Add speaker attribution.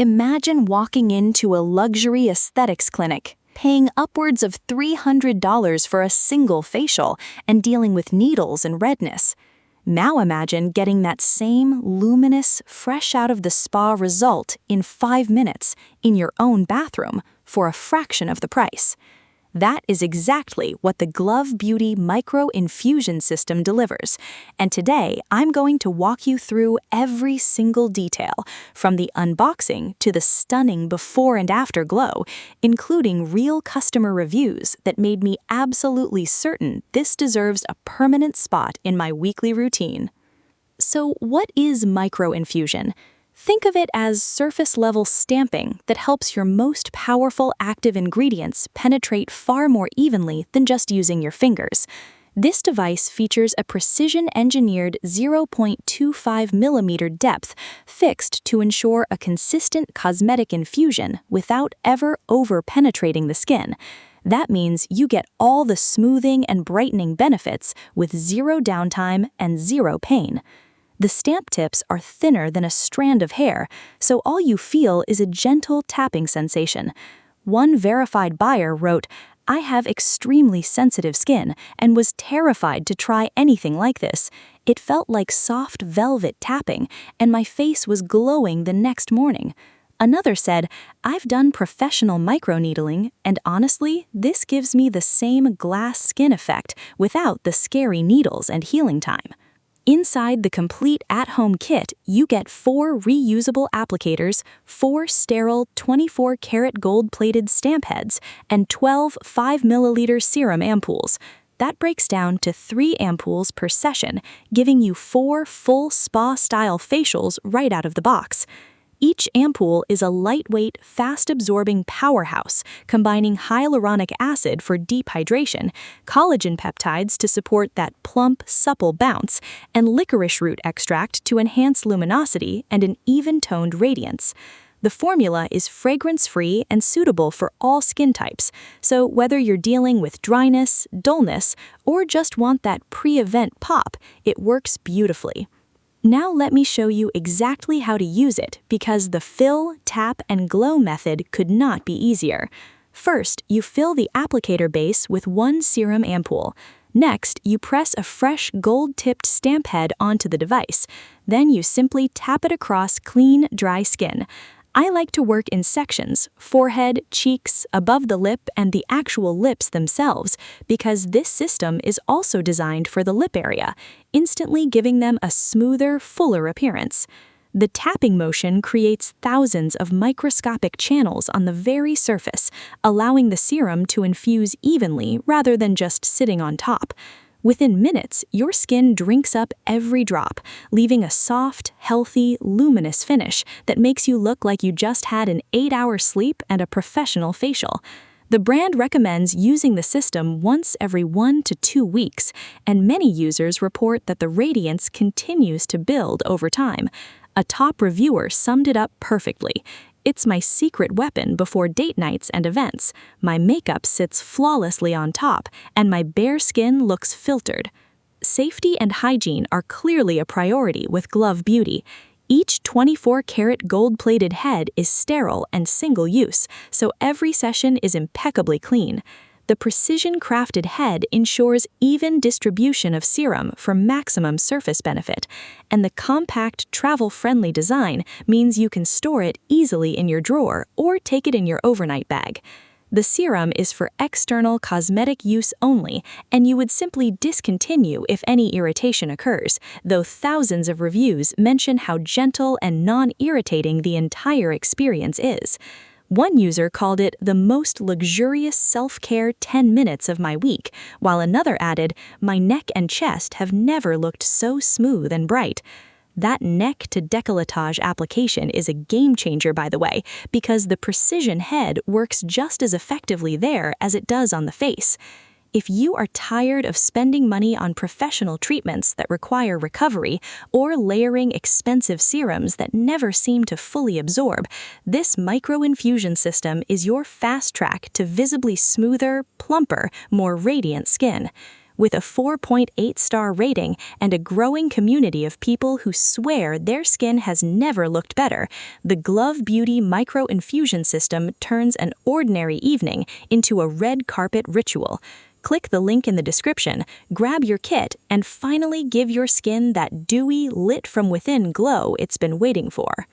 Speaker 1: Imagine walking into a luxury aesthetics clinic, paying upwards of $300 for a single facial and dealing with needles and redness. Now imagine getting that same luminous, fresh out of the spa result in 5 minutes in your own bathroom for a fraction of the price. That is exactly what the Glov Beauty Micro Infusion System delivers, and today I'm going to walk you through every single detail, from the unboxing to the stunning before and after glow, including real customer reviews that made me absolutely certain this deserves a permanent spot in my weekly routine. So what is microinfusion? Think of it as surface-level stamping that helps your most powerful active ingredients penetrate far more evenly than just using your fingers. This device features a precision-engineered 0.25mm depth fixed to ensure a consistent cosmetic infusion without ever over-penetrating the skin. That means you get all the smoothing and brightening benefits with zero downtime and zero pain. The stamp tips are thinner than a strand of hair, so all you feel is a gentle tapping sensation. One verified buyer wrote, "I have extremely sensitive skin and was terrified to try anything like this. It felt like soft velvet tapping, and my face was glowing the next morning." Another said, "I've done professional microneedling, and honestly, this gives me the same glass skin effect without the scary needles and healing time." Inside the complete at-home kit, you get 4 reusable applicators, 4 sterile 24-karat gold-plated stamp heads, and 12 5-milliliter serum ampoules. That breaks down to 3 ampoules per session, giving you 4 full spa-style facials right out of the box. Each ampoule is a lightweight, fast-absorbing powerhouse, combining hyaluronic acid for deep hydration, collagen peptides to support that plump, supple bounce, and licorice root extract to enhance luminosity and an even-toned radiance. The formula is fragrance-free and suitable for all skin types, so whether you're dealing with dryness, dullness, or just want that pre-event pop, it works beautifully. Now let me show you exactly how to use it, because the fill, tap, and glow method could not be easier. First, you fill the applicator base with 1 serum ampoule. Next, you press a fresh gold-tipped stamp head onto the device. Then you simply tap it across clean, dry skin. I like to work in sections: forehead, cheeks, above the lip, and the actual lips themselves, because this system is also designed for the lip area, instantly giving them a smoother, fuller appearance. The tapping motion creates thousands of microscopic channels on the very surface, allowing the serum to infuse evenly rather than just sitting on top. Within minutes, your skin drinks up every drop, leaving a soft, healthy, luminous finish that makes you look like you just had an 8-hour sleep and a professional facial. The brand recommends using the system once every 1 to 2 weeks, and many users report that the radiance continues to build over time. A top reviewer summed it up perfectly. "It's my secret weapon before date nights and events. My makeup sits flawlessly on top, and my bare skin looks filtered." Safety and hygiene are clearly a priority with Glov Beauty. Each 24-karat gold-plated head is sterile and single-use, so every session is impeccably clean. The precision-crafted head ensures even distribution of serum for maximum surface benefit, and the compact, travel-friendly design means you can store it easily in your drawer or take it in your overnight bag. The serum is for external cosmetic use only, and you would simply discontinue if any irritation occurs, though thousands of reviews mention how gentle and non-irritating the entire experience is. One user called it the most luxurious self-care 10 minutes of my week, while another added, "My neck and chest have never looked so smooth and bright." That neck to décolletage application is a game changer, by the way, because the precision head works just as effectively there as it does on the face. If you are tired of spending money on professional treatments that require recovery or layering expensive serums that never seem to fully absorb, this micro-infusion system is your fast track to visibly smoother, plumper, more radiant skin. With a 4.8-star rating and a growing community of people who swear their skin has never looked better, the Glov Beauty micro-infusion system turns an ordinary evening into a red carpet ritual. Click the link in the description, grab your kit, and finally give your skin that dewy, lit-from-within glow it's been waiting for.